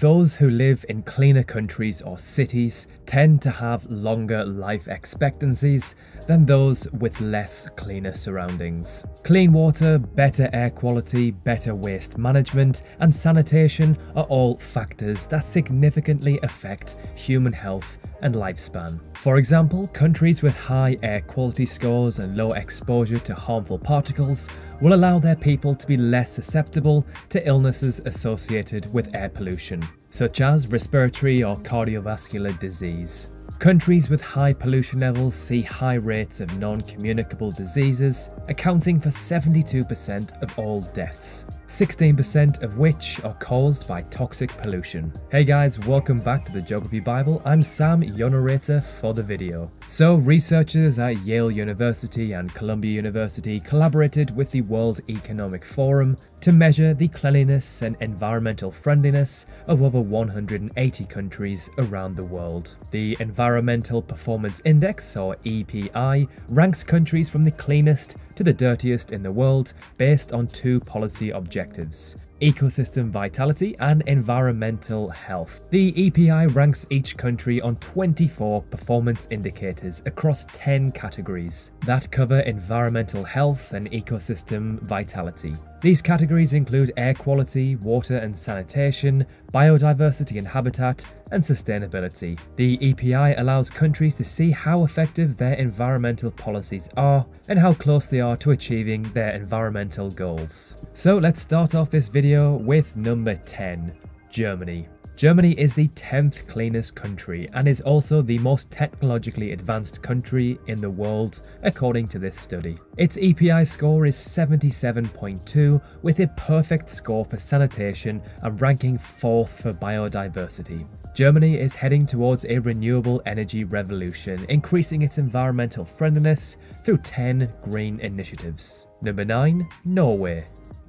Those who live in cleaner countries or cities tend to have longer life expectancies than those with less cleaner surroundings. Clean water, better air quality, better waste management, and sanitation are all factors that significantly affect human health and lifespan. For example, countries with high air quality scores and low exposure to harmful particles will allow their people to be less susceptible to illnesses associated with air pollution, such as respiratory or cardiovascular disease. Countries with high pollution levels see high rates of non-communicable diseases, accounting for 72% of all deaths, 16% of which are caused by toxic pollution. Hey guys, welcome back to the Geography Bible. I'm Sam, your narrator for the video. So, researchers at Yale University and Columbia University collaborated with the World Economic Forum to measure the cleanliness and environmental friendliness of over 180 countries around the world. The Environmental Performance Index, or EPI, ranks countries from the cleanest to the dirtiest in the world based on two policy objectives: ecosystem vitality and environmental health. The EPI ranks each country on 24 performance indicators across 10 categories that cover environmental health and ecosystem vitality. These categories include air quality, water and sanitation, biodiversity and habitat, and sustainability. The EPI allows countries to see how effective their environmental policies are and how close they are to achieving their environmental goals. So let's start off this video with number 10, Germany. Germany is the 10th cleanest country and is also the most technologically advanced country in the world, according to this study. Its EPI score is 77.2, with a perfect score for sanitation and ranking 4th for biodiversity. Germany is heading towards a renewable energy revolution, increasing its environmental friendliness through 10 green initiatives. Number 9, Norway.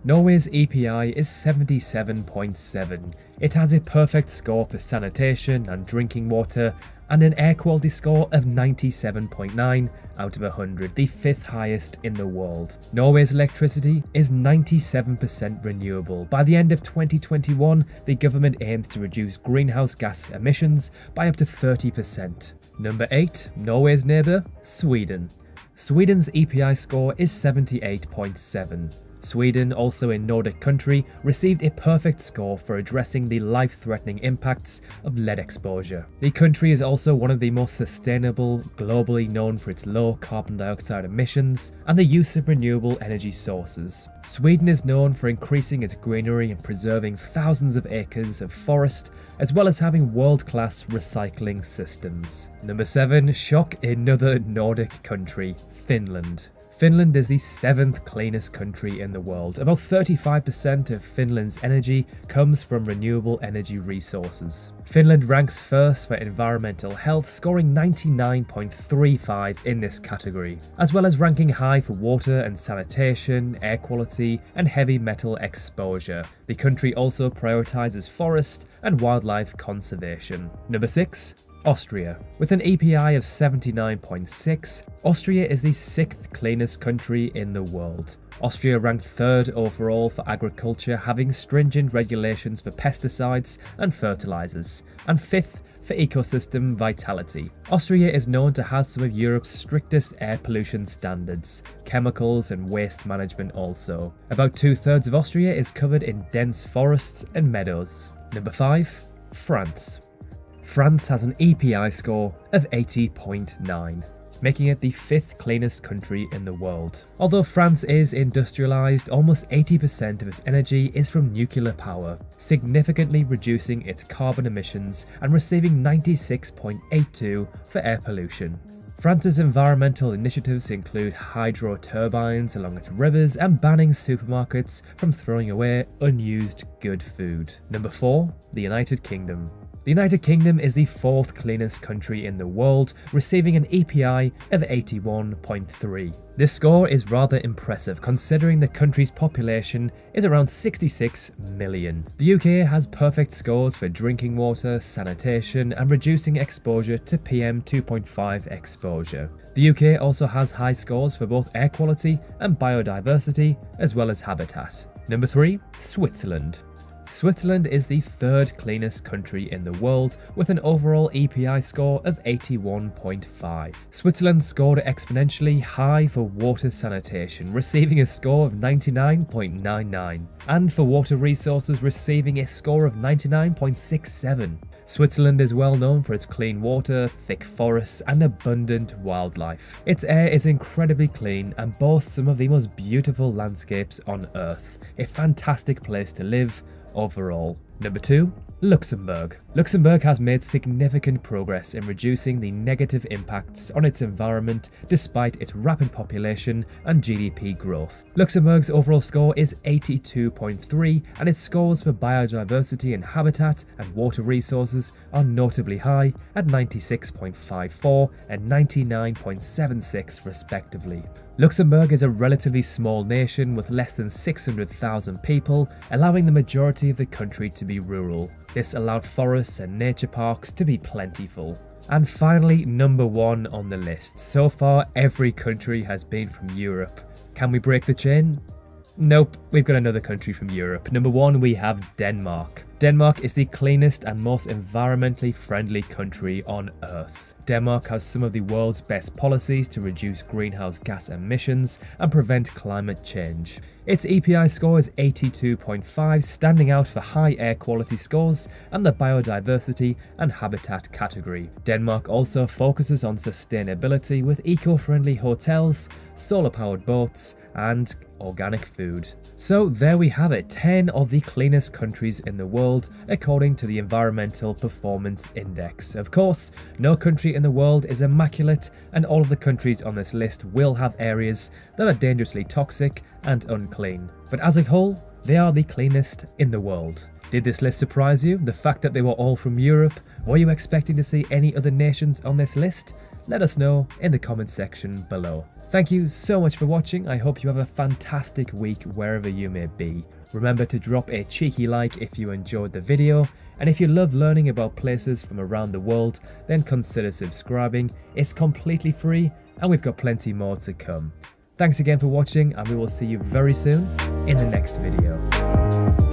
Norway's EPI is 77.7. It has a perfect score for sanitation and drinking water and an air quality score of 97.9 out of 100, the 5th highest in the world. Norway's electricity is 97% renewable. By the end of 2021, the government aims to reduce greenhouse gas emissions by up to 30%. Number 8, Norway's neighbour, Sweden. Sweden's EPI score is 78.7. Sweden, also a Nordic country, received a perfect score for addressing the life-threatening impacts of lead exposure. The country is also one of the most sustainable, globally known for its low carbon dioxide emissions and the use of renewable energy sources. Sweden is known for increasing its greenery and preserving thousands of acres of forest, as well as having world-class recycling systems. Number 7, shock, another Nordic country, Finland. Finland is the 7th cleanest country in the world. About 35% of Finland's energy comes from renewable energy resources. Finland ranks first for environmental health, scoring 99.35 in this category, as well as ranking high for water and sanitation, air quality, and heavy metal exposure. The country also prioritizes forest and wildlife conservation. Number 6, Austria. With an EPI of 79.6, Austria is the 6th cleanest country in the world. Austria ranked 3rd overall for agriculture, having stringent regulations for pesticides and fertilizers, and 5th for ecosystem vitality. Austria is known to have some of Europe's strictest air pollution standards, chemicals and waste management also. About 2/3 of Austria is covered in dense forests and meadows. Number 5, France. France has an EPI score of 80.9, making it the 5th cleanest country in the world. Although France is industrialized, almost 80% of its energy is from nuclear power, significantly reducing its carbon emissions and receiving 96.82 for air pollution. France's environmental initiatives include hydro turbines along its rivers and banning supermarkets from throwing away unused good food. Number 4, the United Kingdom. The United Kingdom is the 4th cleanest country in the world, receiving an EPI of 81.3. This score is rather impressive considering the country's population is around 66 million. The UK has perfect scores for drinking water, sanitation, and reducing exposure to PM 2.5 exposure. The UK also has high scores for both air quality and biodiversity, as well as habitat. Number 3, Switzerland. Switzerland is the third cleanest country in the world with an overall EPI score of 81.5. Switzerland scored exponentially high for water sanitation, receiving a score of 99.99, and for water resources receiving a score of 99.67. Switzerland is well known for its clean water, thick forests, and abundant wildlife. Its air is incredibly clean and boasts some of the most beautiful landscapes on Earth. A fantastic place to live overall. Number 2. Luxembourg. Luxembourg has made significant progress in reducing the negative impacts on its environment despite its rapid population and GDP growth. Luxembourg's overall score is 82.3 and its scores for biodiversity and habitat and water resources are notably high at 96.54 and 99.76 respectively. Luxembourg is a relatively small nation with less than 600,000 people, allowing the majority of the country to be rural. This allowed forests and nature parks to be plentiful. And finally, number 1 on the list. So far, every country has been from Europe. Can we break the chain? Nope, we've got another country from Europe. Number 1, we have Denmark. Denmark is the cleanest and most environmentally friendly country on Earth. Denmark has some of the world's best policies to reduce greenhouse gas emissions and prevent climate change. Its EPI score is 82.5, standing out for high air quality scores and the biodiversity and habitat category. Denmark also focuses on sustainability with eco-friendly hotels, solar-powered boats, and organic food. So there we have it, 10 of the cleanest countries in the world according to the Environmental Performance Index. Of course, no country in the world is immaculate, and all of the countries on this list will have areas that are dangerously toxic and unclean. But as a whole, they are the cleanest in the world. Did this list surprise you? The fact that they were all from Europe? Were you expecting to see any other nations on this list? Let us know in the comment section below. Thank you so much for watching. I hope you have a fantastic week wherever you may be. Remember to drop a cheeky like if you enjoyed the video, and if you love learning about places from around the world, then consider subscribing. It's completely free and we've got plenty more to come. Thanks again for watching, and we will see you very soon in the next video.